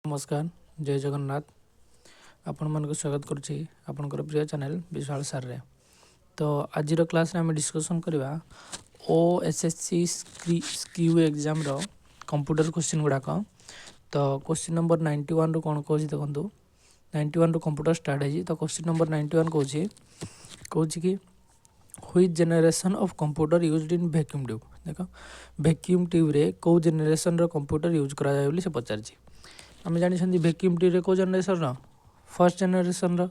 नमस्कार जय जगन्नाथ आपण मानक स्वागत करुच्ची आपणकर प्रिय चैनल विशाल सार रे। तो आज क्लास रे आम डिस्कसन करवा ओएसएससी स्क्यू एग्जाम रो कंप्यूटर क्वेश्चन गुड़ाक। तो क्वेश्चन नंबर 91 रू कौन कौन देखो 91 रू कंप्यूटर स्टार्ट है। तो क्वेश्चन नंबर 91 कौन कि which generation of computer used in vacuum tube. देख वैक्यूम ट्यूब रे कौ जनरेशन रो कंप्यूटर यूज करा जाय बोली से पचार। आम जानी वैक्यूम ट्यूब रे कौ generation first generation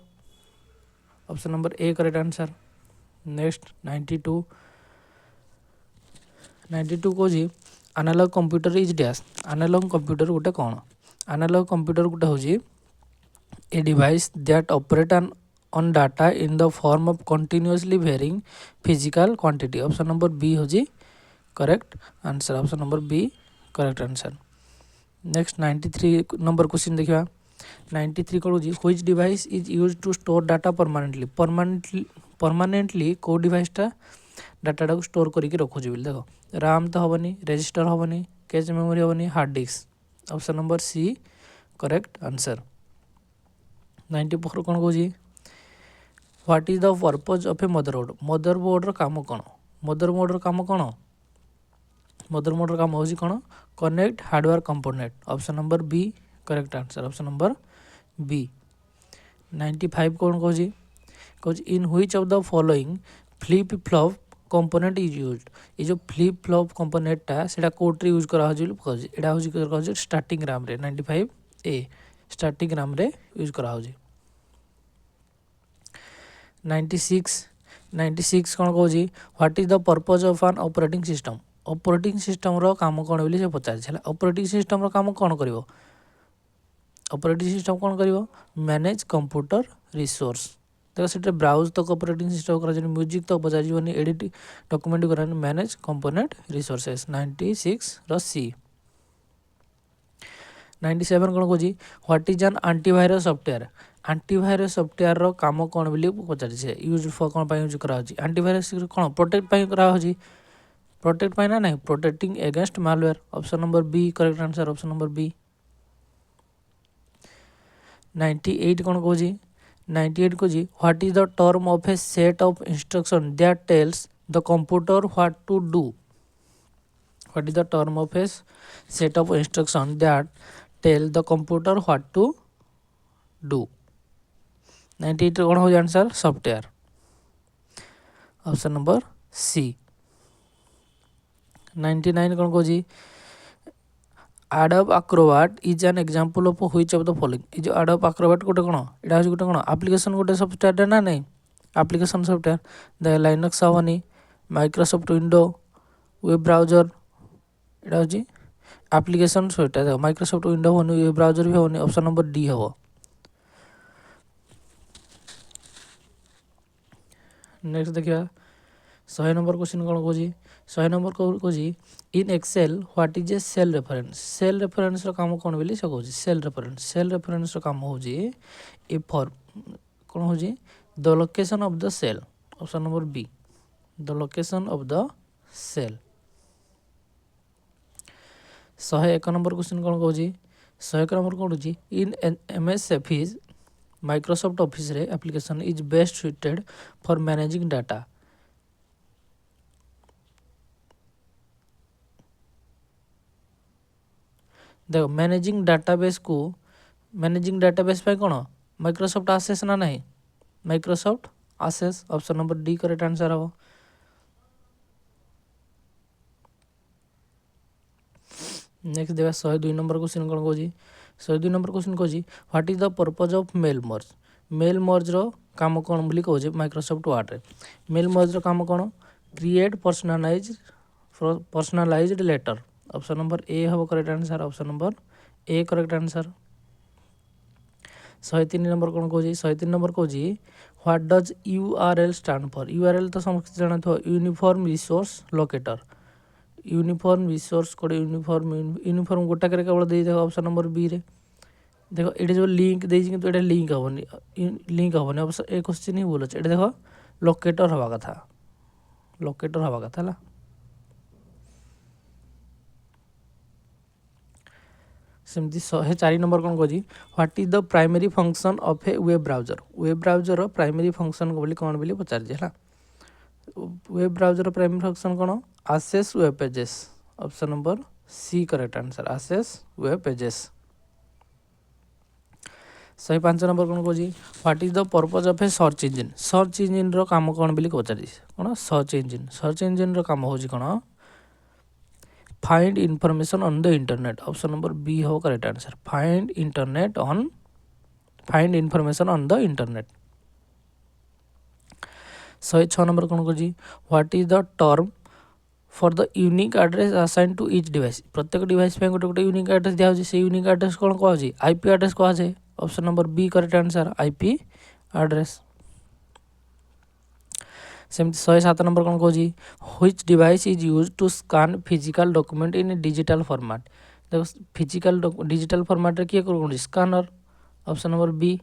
option number A correct answer. Next 92 कौन analog computer is dash. Analog computer गोटे कौन। एनालॉग कंप्यूटर गोटे हूँ A device that operate on data in the form of continuously varying physical quantity. Option number B हूँ correct answer. Option number B correct answer. Next 93 number question देखा। 93 कौन which device is use to store data permanently कौ डिवाइसटा data को store करके रखुच। देख राम तो हेनी, रेजिस्टर हेनी, कैच मेमोरी हेनी, hard disk. Option number C correct answer. 94 कौन कौन what is the purpose of a motherboard. Motherboard काम कौन। मदरबोर्ड काम कौन। मदरबोर्ड काम हूँ कौन connect hardware component. Option number B correct answer. Option number B. 95 कौन कौन in which of the following flip flop component is used. ये जो फ्लिप फ्लॉप कंपोनेंटा से कोर्टे यूज करा यहाँ हूँ स्टार्टिंग रैम रे 95 ए स्टार्टिंग रैम रे यूज करा। 96 कौन कौन what is the purpose of an operating system. Operating system रो काम कौन बोली से पचार। ऑपरेटिंग सिस्टम रो काम कौन करिवो। ऑपरेटिंग सिस्टम कौन करिवो मैनेज कंप्यूटर रिसोर्स। देखो से ब्राउज तक ऑपरेटिंग सिस्टम करा म्यूजिक तक पचार एडिट डॉक्यूमेंट करा मैनेज कंपोनेंट रिसोर्सेस। 96 रो सी। 97 कौन कौन what is an antivirus software. Antivirus software रो काम कौन बोली पचार यूज फॉर कौन यूज करा। एंटीवायरस कौन प्रोटेक्ट करा। प्रोटेक्ट पाई ना नहीं protecting against malware. Option number B correct answer. Option number B. 98 कौन कौन 98 कौन what is the term of a set of instruction that tells the computer what to do. What is the term of a set of instruction that tell the computer what to do. 98 कौन हो answer software. Option number C. 99 कौन कौन Adobe Acrobat is an example of which of the following। ये जो Adobe Acrobat गोटे कौन यहाँ हूँ गोटे कौन एप्लिकेशन गोटे सॉफ्टवेयर ना नहीं एप्लिकेशन सॉफ्टवेयर। द लाइनक्स हेनी, माइक्रोसॉफ्ट विंडो, वेब ब्राउजर यहाँ हूँ एप्लिकेशन सॉफ्टवेयर। देखो माइक्रोसॉफ्ट विंडो होनी वेब ब्राउजर भी होनी। ऑप्शन नंबर डी हम। नेक्स्ट देखिए 100 नंबर क्वेश्चन कौन कौन 100 नंबर कौन in Excel what is a cell reference. Cell reference काम कौन बोली से कौन सेल रेफरेंस काम हूँ ए फॉर कौन हूँ the location of the cell. Option number B the location of the cell. 101 number question कौन कौन 101 नंबर कौन in MS Office Microsoft Office रे application is best suited for managing data. देखो managing database पे कौन Microsoft access ना नहीं Microsoft access. Option number D correct answer हम। नेक्स्ट देखा 102 नंबर क्वेश्चन कौन कौन 102 नंबर क्वेश्चन कौन what is the purpose of mail merge. Mail merge रो काम कौन बोली कहे माइक्रोसॉफ्ट वर्ड रे मेल मर्ज रो काम कौन create personalised letter. Option number A हम correct answer. Option number A correct answer. 103 number कौन कौन 103 नंबर कौन what does URL stand for. URL तो समस्त जाना uniform resource locator. Uniform resource code uniform गोटा केवल दे देख। ऑप्शन नंबर बी रे देख ये जो लिंक देती कि लिंक हेनी ऑप्शन ए क्वेश्चन ही भूल अच्छे देख लोकेटर हवा कथा सेमती 104 नंबर कौन कौन what is the primary function of a web browser primary function को बोली कौन बोली पचार है वेब ब्राउजर प्राइमरी फंक्शन कौन access web pages option number C correct answer access web pages 105 number कौन कौन what is the purpose of a search engine रो काम कौन बोली पचार कौन सर्च इंजिन रो काम होची कौन find information on the internet option number B हो correct answer find information on the internet 106 number कौन कौन what is the term for the unique address assign to each device प्रत्येक डिवाइस पे गोटे गोटे यूनिक एड्रेस दिया होची से यूनिक एड्रेस कौन कह आईपी एड्रेस कह जाए option number B correct answer IP address सेमती 107 नंबर कौन कौन which device is use to scan physical document in digital format देखो फिजिकल डिजिटल फॉर्मेट रे किए कौन scanner option number B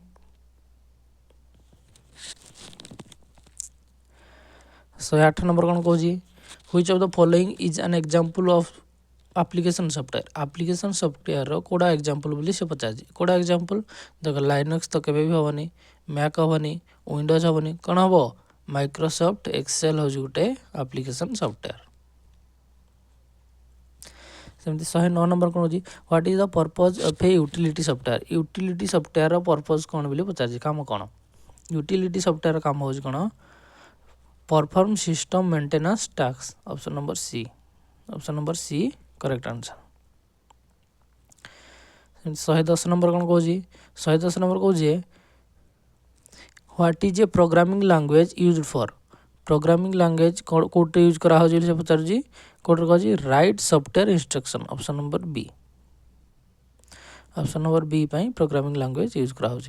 108 number कौन कौन which of the following is an example of application software रो कोड़ा एग्जांपल बोली से पचार कोड़ा एग्जांपल देखो लाइनक्स तो केबे भी होबनी मैक होबनी विंडोज होबनी कौन हम माइक्रोसॉफ्ट एक्सेल हो गोटे एप्लिकेशन सॉफ्टवेयर सेमती 109 नंबर कौन होची what is the purpose of a utility software रो पर्पज कौन बोली पचार काम कौन यूटिलिटी सॉफ्टवेयर काम होची कौन perform system maintenance task option number C correct answer 110 number कौन कौन 110 नंबर कौन what is a programming language used for programming language कोटे यूज करा हो से पचार कोटे कह write software instruction option number B पाई प्रोग्रामिंग लैंग्वेज यूज करा हो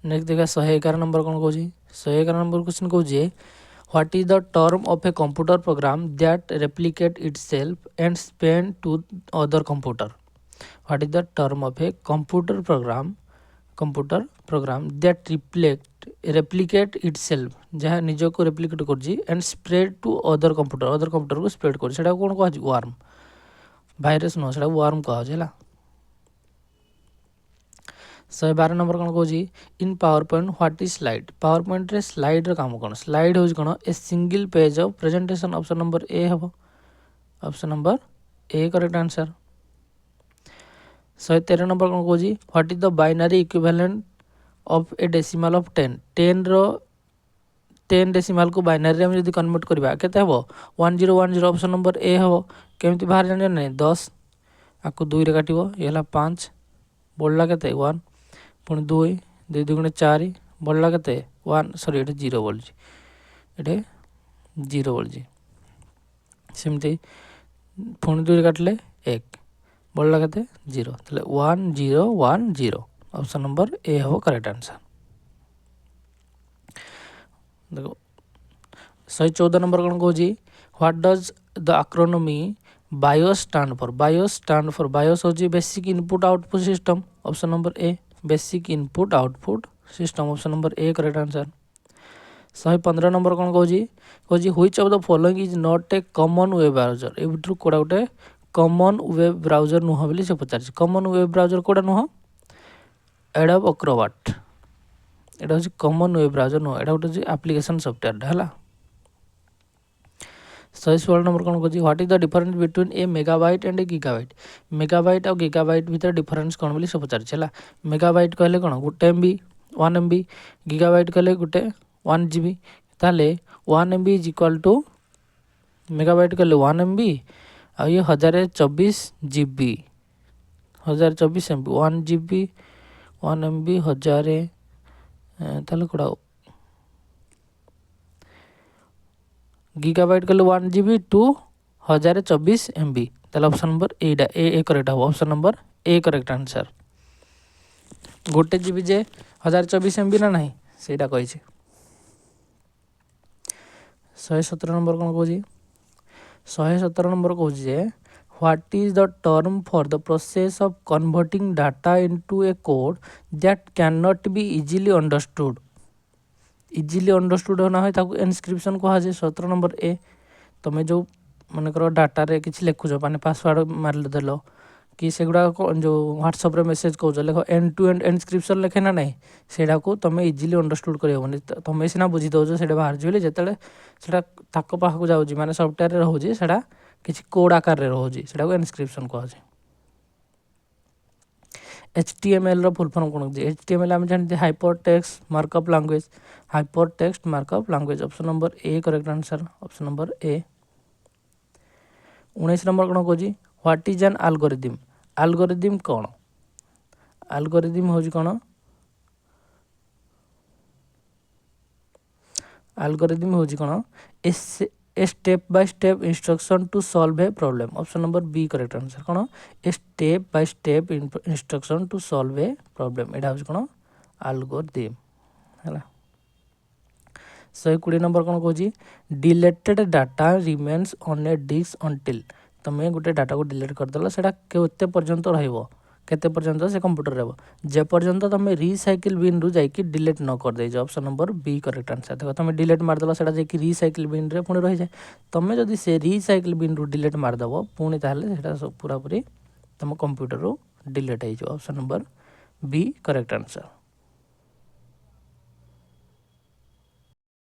नेक्स्ट देखा 111 नंबर कौन कौन 111 नंबर क्वेश्चन कौन what is the term of a computer program that replicate itself and spend to other computer what is the term of a computer program that replicate itself जहाँ निज को replicate कर and spread to other computer को spread कर कौन कह warm virus नुह से वार्म कह 112 नंबर कौन कौन in PowerPoint what is slide PowerPoint रे स्लाइड रो काम कौन स्लाइड हो कौन a single page of presentation option number A हम option number A correct answer 113 number कौन कौन what is the binary equivalent of a decimal of 10 decimal को बाइनरी रे हम जदी कन्वर्ट करबा केते हबो 1010 ऑप्शन नंबर ए हबो केमती बाहर जानि नै 10 आको 2 रे काटिबो ये हला 5 बढ़ला केते 1 पुणी 2 2 दुगुणे 4 बढ़ला केते 1 सॉरी ये 0 बोलছি ये 0 बोलছি सेमती पुणी 2 काटले 1 बढ़ला केते 0 तले 1 0 1 0 ऑप्शन नंबर ए हो करेक्ट आंसर देखो 114 नंबर कौन कौन what does the acronym BIOS stand for BIOS होची basic input output system option number A basic input output system option number A correct answer 115 number कौन कौन which of the following is not a common web browser ए भितर कोड़ा गोटे common web browser नुह बोली से पचार कॉमन वेब ब्राउजर कोड़ा नुह एडोब एक्रोबैट एटा होची कॉमन वेब ब्राउजर नुह एटा गोटे एप्लिकेशन सॉफ्टवेयर है 116 नंबर कौन कौन what is the difference between A megabyte and A megabyte और गिगाबाइट भीतर डिफरेंस कौन बोली सब पचार मेगाबाइट कहले कौन गोटे MB 1 MB गिगाबाइट कहले गोटे 1 GB ताले 1 MB is equal to megabyte कहले 1 MB आ ये 1024 GB 1024 MB 1 GB 1 MB 1000 ताले कोड़ा गीगाबाइट कहले 1 GB टू 1024 MB ताले ऑप्शन नंबर ए करेक्ट हो option number A correct answer गोटे जीबी जे 1024 MB ना नहीं सेटा कही 117 नंबर कौन कौन 117 नंबर कौन what is the term for the process of converting data into A code that can not be easily understood easily understood होना है ताको इनस्क्रिप्शन कह जाए 17 नंबर ए तुम जो मनकर डाटा किसी लिखुच माने पासवर्ड मारिदेल कि सेगुड़ा जो व्हाट्सएप मेसेज कौच लेख एंड टू एंड इनस्क्रिप्शन लिखे ना ना सेटा को तुम इजिली अंडरस्टूड करहबनी तुम सीना बुझी दौच से बाहर बोली जिते ताक पाखक जाऊँ माने सफ्टवेयर रोचे से किसी कोड आकार रोचे से इनस्क्रिप्शन कह जाए HTML फुल फॉर्म कौन होती है HTML आम जानते hyper text markup language hyper text markup language option number A correct answer option number A 19 number कौन कौन what is an algorithm algorithm कौन एल्गोरिथम हूँ कौन एल्गोरिथम हूँ कौन a step by step instruction to solve a problem option number B correct answer कौन a step by step instruction to solve a problem यहाँ हूँ कौन एल्गोरिथम है 120 नंबर कौन कौन deleted data remains on a disk until तुम्हें गोटे data को डिलीट करदेल से केते पर्यंत केते पर्यंत से कंप्यूटर रहो जे पर्यंत तुम रिसाइकिल बिन रु जाकि डिलीट न कर दे option number B correct answer देखो तुम डिलीट मारदेल से जाकि रिसाइकिल बिन रे पुणी रही जाए तुम जदि से रिसाइकिल बिन रु डिलीट मारदेव पुणी ताहले सेटा पूरा पूरी तुम कंप्यूटर रु डिलीट हो option number B correct answer